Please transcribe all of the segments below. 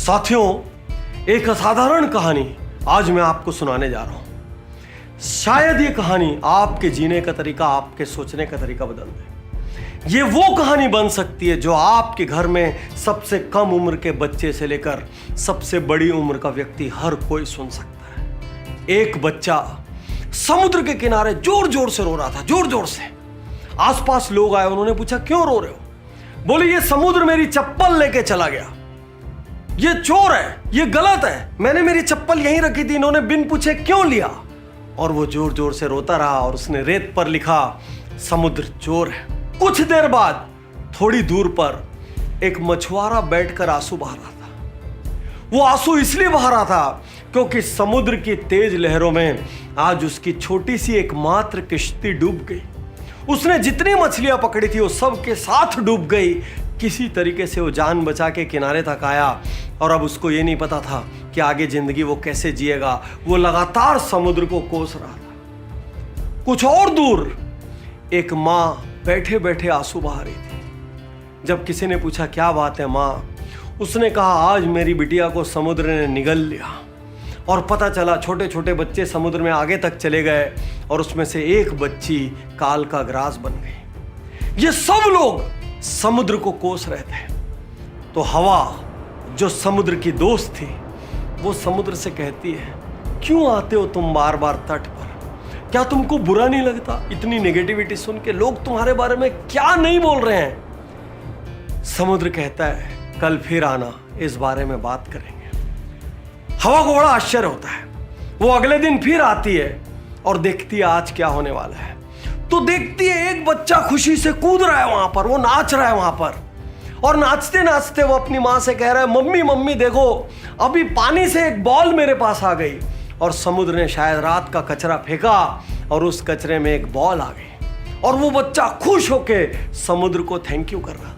साथियों, एक असाधारण कहानी आज मैं आपको सुनाने जा रहा हूं। शायद ये कहानी आपके जीने का तरीका, आपके सोचने का तरीका बदल दे। ये वो कहानी बन सकती है जो आपके घर में सबसे कम उम्र के बच्चे से लेकर सबसे बड़ी उम्र का व्यक्ति हर कोई सुन सकता है। एक बच्चा समुद्र के किनारे जोर जोर से रो रहा था, जोर जोर से। आसपास लोग आए, उन्होंने पूछा क्यों रो रहे हो? बोले ये समुद्र मेरी चप्पल लेके चला गया, ये चोर है, ये गलत है, मैंने मेरी चप्पल यहीं रखी थी, इन्होंने बिन पूछे क्यों लिया? और वो जोर जोर से रोता रहा और उसने रेत पर लिखा समुद्र चोर है। कुछ देर बाद थोड़ी दूर पर एक मछुआरा बैठकर आंसू बहा रहा था। वो आंसू इसलिए बहा रहा था क्योंकि समुद्र की तेज लहरों में आज उसकी छोटी सी एकमात्र किश्ती डूब गई। उसने जितनी मछलियां पकड़ी थी वो सब के साथ डूब गई। किसी तरीके से वो जान बचा के किनारे तक आया और अब उसको ये नहीं पता था कि आगे जिंदगी वो कैसे जिएगा। वो लगातार समुद्र को कोस रहा था। कुछ और दूर एक माँ बैठे बैठे आंसू बहा रही थी। जब किसी ने पूछा क्या बात है माँ, उसने कहा आज मेरी बिटिया को समुद्र ने निगल लिया और पता चला छोटे छोटे बच्चे समुद्र में आगे तक चले गए और उसमें से एक बच्ची काल का ग्रास बन गई। ये सब लोग समुद्र को कोस रहे थे। तो हवा जो समुद्र की दोस्त थी वो समुद्र से कहती है क्यों आते हो तुम बार बार तट पर? क्या तुमको बुरा नहीं लगता इतनी नेगेटिविटी सुन के? लोग तुम्हारे बारे में क्या नहीं बोल रहे हैं? समुद्र कहता है कल फिर आना, इस बारे में बात करेंगे। हवा को बड़ा आश्चर्य होता है। वो अगले दिन फिर आती है और देखती है आज क्या होने वाला है। तो देखती है एक बच्चा खुशी से कूद रहा है वहां पर, वो नाच रहा है वहां पर और नाचते नाचते वो अपनी मां से कह रहा है मम्मी मम्मी देखो अभी पानी से एक बॉल मेरे पास आ गई। और समुद्र ने शायद रात का कचरा फेंका और उस कचरे में एक बॉल आ गई और वो बच्चा खुश होके समुद्र को थैंक यू कर रहा था।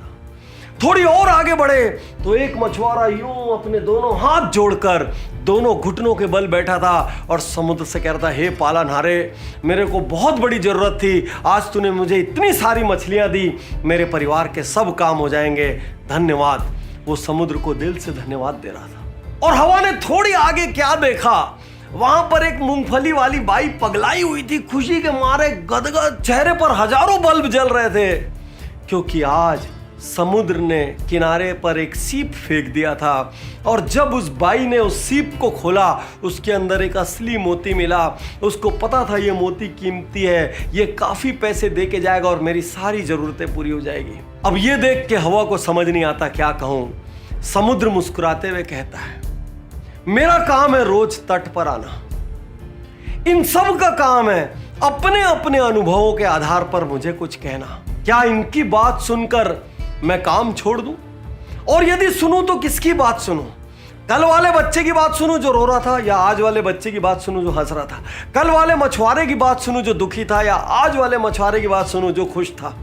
थोड़ी और आगे बढ़े तो एक मछुआरा यूं अपने दोनों हाथ जोड़कर दोनों घुटनों के बल बैठा था और समुद्र से कह रहा था हे पालनहारे, मेरे को बहुत बड़ी जरूरत थी, आज तूने मुझे इतनी सारी मछलियां दी, मेरे परिवार के सब काम हो जाएंगे, धन्यवाद। वो समुद्र को दिल से धन्यवाद दे रहा था। और हवा ने थोड़ी आगे क्या देखा, वहां पर एक मूंगफली वाली बाई पगलाई हुई थी, खुशी के मारे गदगद चेहरे पर हजारों बल्ब जल रहे थे क्योंकि आज समुद्र ने किनारे पर एक सीप फेंक दिया था। और जब उस बाई ने उस सीप को खोला उसके अंदर एक असली मोती मिला। उसको पता था ये मोती कीमती है, ये काफी पैसे दे के जाएगा और मेरी सारी जरूरतें पूरी हो जाएगी। अब ये देख के हवा को समझ नहीं आता क्या कहूं। समुद्र मुस्कुराते हुए कहता है मेरा काम है रोज तट पर आना, इन सब का काम है अपने अपने अनुभवों के आधार पर मुझे कुछ कहना। क्या इनकी बात सुनकर मैं काम छोड़ दूं? और यदि सुनूं तो किसकी बात सुनूं? कल वाले बच्चे की बात सुनूं जो रो रहा था या आज वाले बच्चे की बात सुनूं जो हंस रहा था? कल वाले मछुआरे की बात सुनूं जो दुखी था या आज वाले मछुआरे की बात सुनूं जो खुश था?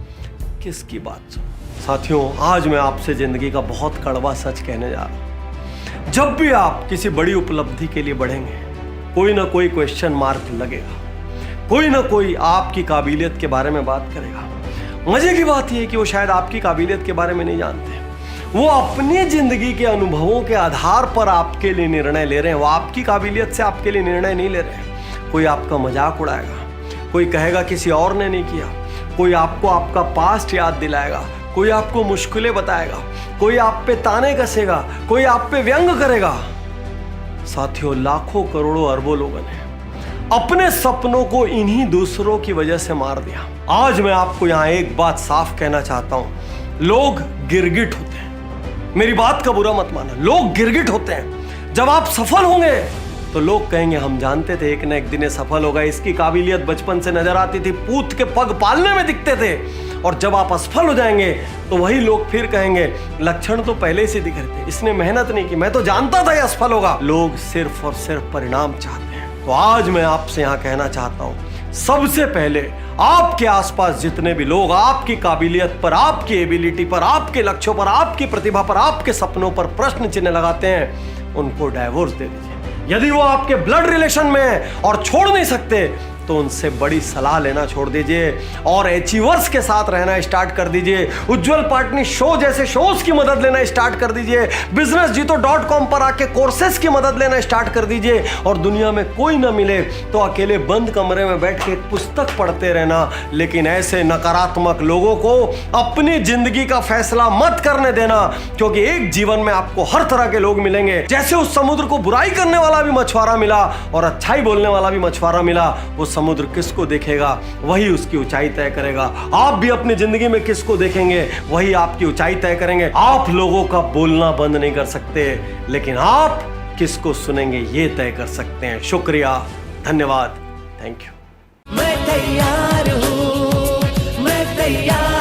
किसकी बात सुनूं? साथियों, आज मैं आपसे जिंदगी का बहुत कड़वा सच कहने जा रहा हूं। जब भी आप किसी बड़ी उपलब्धि के लिए बढ़ेंगे कोई ना कोई क्वेश्चन मार्क लगेगा, कोई ना कोई आपकी काबिलियत के बारे में बात करेगा। मजे की बात यह है कि वो शायद आपकी काबिलियत के बारे में नहीं जानते, वो अपनी जिंदगी के अनुभवों के आधार पर आपके लिए निर्णय ले रहे हैं। वो आपकी काबिलियत से आपके लिए निर्णय नहीं ले रहे। कोई आपका मजाक उड़ाएगा, कोई कहेगा किसी और ने नहीं किया, कोई आपको आपका पास्ट याद दिलाएगा, कोई आपको मुश्किलें बताएगा, कोई आप पे ताने कसेगा, कोई आप पे व्यंग करेगा। साथियों, लाखों करोड़ों अरबों लोगों ने अपने सपनों को इन्हीं दूसरों की वजह से मार दिया। आज मैं आपको यहां एक बात साफ कहना चाहता हूं, लोग गिरगिट होते हैं। मेरी बात का बुरा मत माना, लोग गिरगिट होते हैं। जब आप सफल होंगे तो लोग कहेंगे हम जानते थे एक न एक दिन ये सफल होगा, इसकी काबिलियत बचपन से नजर आती थी, पूत के पग पालने में दिखते थे। और जब आप असफल हो जाएंगे तो वही लोग फिर कहेंगे लक्षण तो पहले से दिख रहे थे, इसने मेहनत नहीं की, मैं तो जानता था ये असफल होगा। लोग सिर्फ और सिर्फ परिणाम चाहते हैं। तो आज मैं आपसे यहां कहना चाहता हूं, सबसे पहले आपके आसपास जितने भी लोग आपकी काबिलियत पर, आपकी एबिलिटी पर, आपके लक्ष्यों पर, आपकी प्रतिभा पर, आपके सपनों पर प्रश्न चिन्ह लगाते हैं, उनको डाइवोर्स दे दीजिए। यदि वो आपके ब्लड रिलेशन में है और छोड़ नहीं सकते तो उनसे बड़ी सलाह लेना छोड़ दीजिए और अचीवर्स के साथ रहना स्टार्ट कर दीजिए। उज्जवल पाटनी शो जैसे शोज की मदद लेना स्टार्ट कर दीजिए। businessjito.com पर आके कोर्सेज की मदद लेना स्टार्ट कर दीजिए। और दुनिया में कोई ना मिले तो अकेले बंद कमरे में बैठ के एक पुस्तक पढ़ते रहना। लेकिन ऐसे नकारात्मक लोगों को अपनी जिंदगी का फैसला मत करने देना, क्योंकि एक जीवन में आपको हर तरह के लोग मिलेंगे। जैसे उस समुद्र को बुराई करने वाला भी मछुआरा मिला और अच्छाई बोलने वाला भी मछुआरा मिला। वो समुद्र किसको देखेगा वही उसकी ऊंचाई तय करेगा। आप भी अपनी जिंदगी में किसको देखेंगे वही आपकी ऊंचाई तय करेंगे। आप लोगों का बोलना बंद नहीं कर सकते, लेकिन आप किसको सुनेंगे ये तय कर सकते हैं। शुक्रिया, धन्यवाद, थैंक यू। मैं तैयार हूँ, मैं तैयार